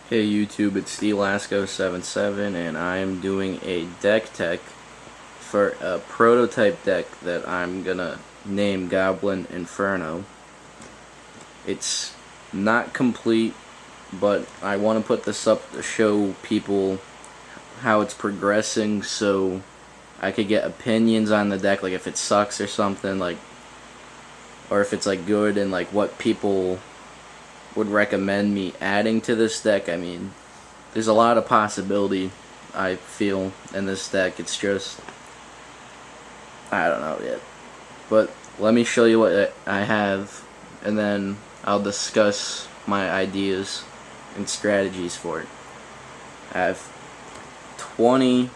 Hey YouTube, it's Stelasco77 and I'm doing a deck tech for a prototype deck that I'm gonna name Goblin Inferno. It's not complete, but I want to put this up to show people how it's progressing so I could get opinions on the deck, like if it sucks or something, like, or if it's like good, and like what people would recommend me adding to this deck. I mean, there's a lot of possibility, I feel, in this deck. It's just, I don't know yet. But let me show you what I have, and then I'll discuss my ideas and strategies for it. I have 20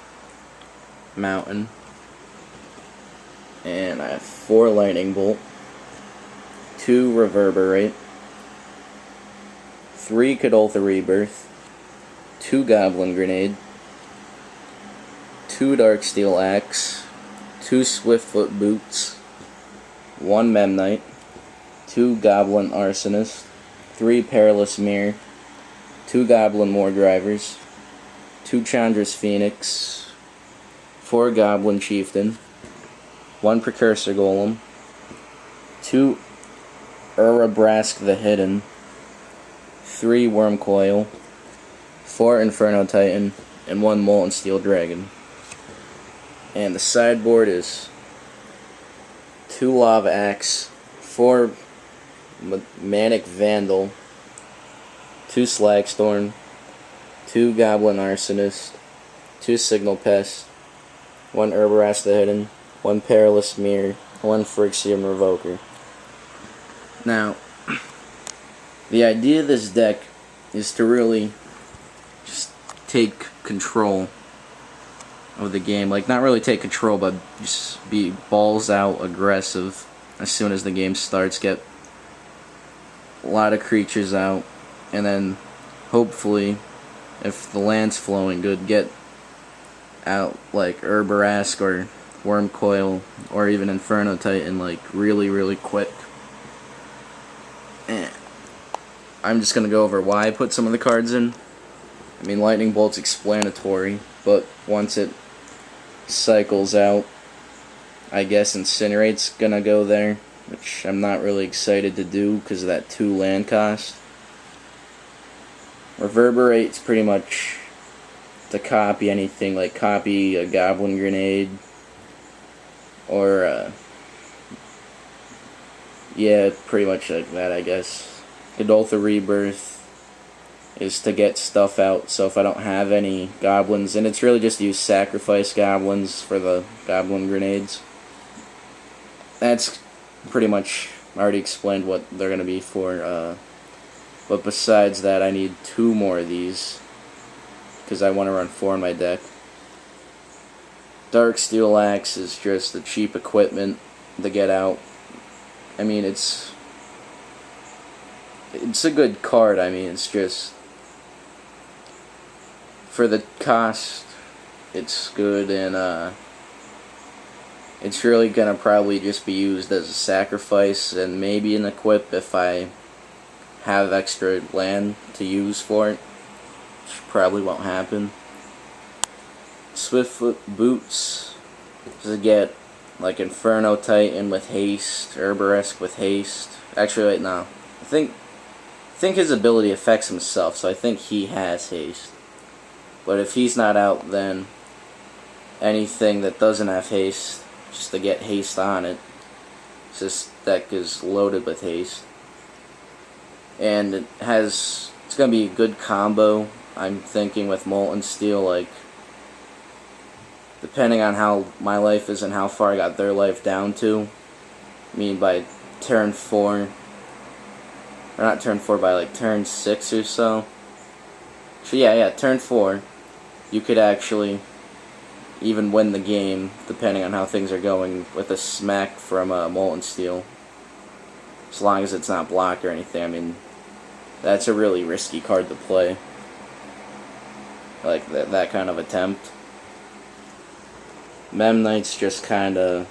Mountain, and I have 4 Lightning Bolt, 2 Reverberate, 3 Kadoltha Rebirth, 2 Goblin Grenade, 2 Darksteel Axe, 2 Swiftfoot Boots, 1 Memnite, 2 Goblin Arsonist, 3 Perilous Mirror, 2 Goblin War Drivers, 2 Chandra's Phoenix, 4 Goblin Chieftain, 1 Precursor Golem, 2 Urabrask the Hidden, 3 Worm Coil, 4 Inferno Titan, and 1 Molten Steel Dragon. And the sideboard is 2 Lava Axe, 4 Manic Vandal, 2 Slagstorm, 2 Goblin Arsonist, 2 Signal Pest, 1 Urabrask the Hidden, 1 Perilous Mirror, 1 Phyrexian Revoker. Now, the idea of this deck is to really just take control of the game. Like, not really take control, but just be balls out aggressive as soon as the game starts. Get a lot of creatures out, and then hopefully, if the land's flowing good, get out like Urabrask or Worm Coil or even Inferno Titan like really quick. And I'm just gonna go over why I put some of the cards in. I mean, Lightning Bolt's explanatory, but once it cycles out, I guess Incinerate's gonna go there, which I'm not really excited to do because of that 2 land cost. Reverberate's pretty much to copy anything, like copy a Goblin Grenade, or yeah, pretty much like that, I guess. Kadoltha Rebirth is to get stuff out, so if I don't have any goblins, and it's really just use sacrifice goblins for the Goblin Grenades. That's pretty much already explained what they're going to be for, but besides that, I need 2 more of these, because I want to run 4 in my deck. Darksteel Axe is just the cheap equipment to get out. I mean, it's a good card. I mean, it's just, for the cost, it's good, and it's really gonna probably just be used as a sacrifice and maybe an equip if I have extra land to use for it, which probably won't happen. Swiftfoot Boots to get like Inferno Titan with haste, Urabrask with haste. Actually, wait, no. I think his ability affects himself, so I think he has haste. But if he's not out, then anything that doesn't have haste, just to get haste on it. This deck is loaded with haste. And it's going to be a good combo, I'm thinking, with Molten Steel, like, depending on how my life is and how far I got their life down to. I mean, by turn 4, or not turn 4, by like turn 6 or so. So yeah, turn 4, you could actually even win the game, depending on how things are going, with a smack from Molten Steel. As long as it's not blocked or anything. I mean, that's a really risky card to play. Like, that kind of attempt. Memnite's just kinda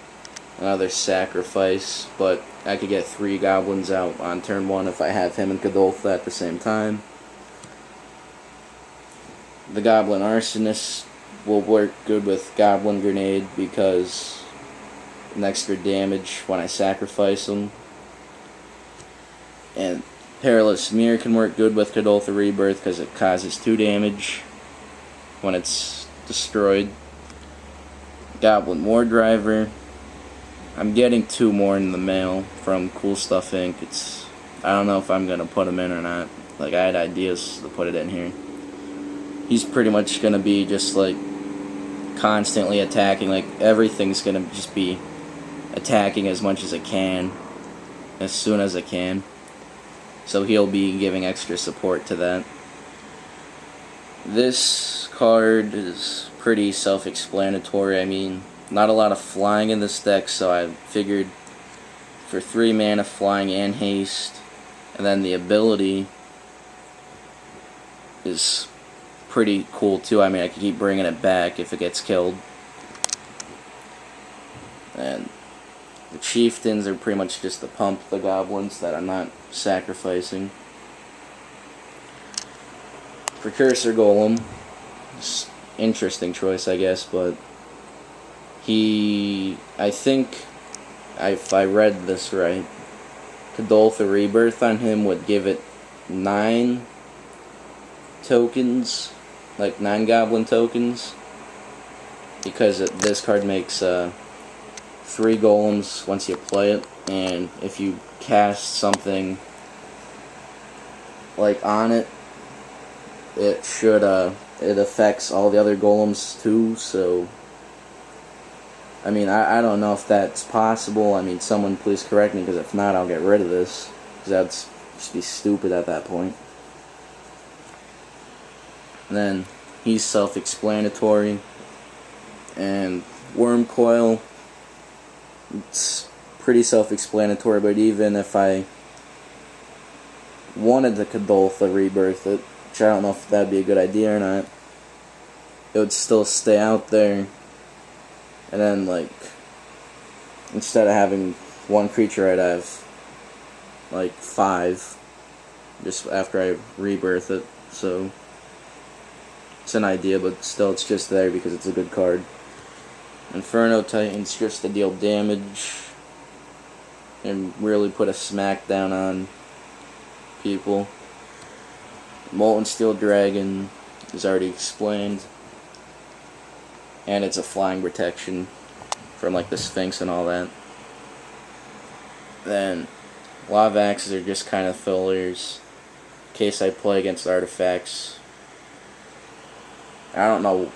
another sacrifice, but I could get 3 goblins out on turn 1 if I have him and Kadoltha at the same time. The Goblin Arsonist will work good with Goblin Grenade because an extra damage when I sacrifice them. And Perilous Mirror can work good with Kadoltha Rebirth because it causes 2 damage when it's destroyed. Goblin War Driver. I'm getting 2 more in the mail from Cool Stuff Inc. I don't know if I'm going to put them in or not. Like, I had ideas to put it in here. He's pretty much going to be just like constantly attacking. Like, everything's going to just be attacking as much as it can, as soon as it can. So he'll be giving extra support to that. This card is pretty self-explanatory. I mean, not a lot of flying in this deck, so I figured for 3 mana flying and haste, and then the ability is pretty cool too. I mean, I can keep bringing it back if it gets killed. And the Chieftains are pretty much just to pump the goblins that I'm not sacrificing. Precursor Golem, interesting choice, I guess, but I think, if I read this right, Kadoltha Rebirth on him would give it 9 tokens, like 9 goblin tokens, because this card makes 3 golems once you play it, and if you cast something like on it, it should it affects all the other golems too. So I mean, I don't know if that's possible. I mean, someone please correct me, because if not, I'll get rid of this, because that'd just be stupid at that point. And then he's self-explanatory, and Worm Coil, it's pretty self-explanatory, but even if I wanted to Kadoltha Rebirth it, which I don't know if that'd be a good idea or not, it would still stay out there, and then, like, instead of having 1 creature, I'd have like 5 just after I rebirth it. So it's an idea, but still it's just there because it's a good card. Inferno Titan's just to deal damage and really put a smackdown on people. Molten Steel Dragon is already explained, and it's a flying protection from like the Sphinx and all that. Then Lava Axes are just kind of fillers in case I play against artifacts. I don't know,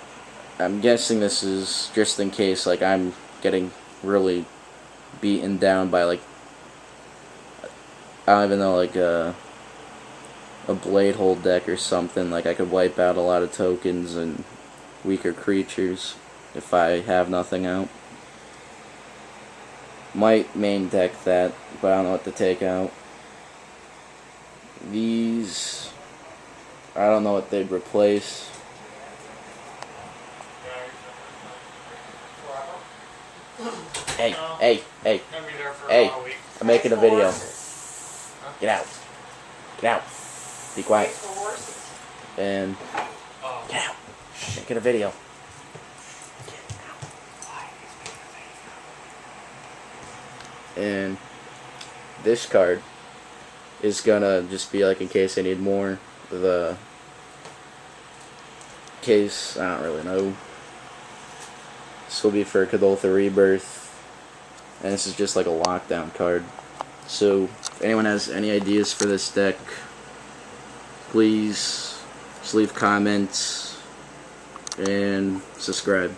I'm guessing this is just in case like I'm getting really beaten down by like, I don't even know, like a Blade Hold deck or something. Like I could wipe out a lot of tokens and weaker creatures if I have nothing out. Might main deck that, but I don't know what to take out. These, I don't know what they'd replace. Hey, I'm making a video. Get out. Get out. Be quiet. And get out. Making a video. And this card is gonna just be like in case I need more. The case, I don't really know. This will be for Kadoltha Rebirth, and this is just like a lockdown card. So if anyone has any ideas for this deck, please just leave comments and subscribe.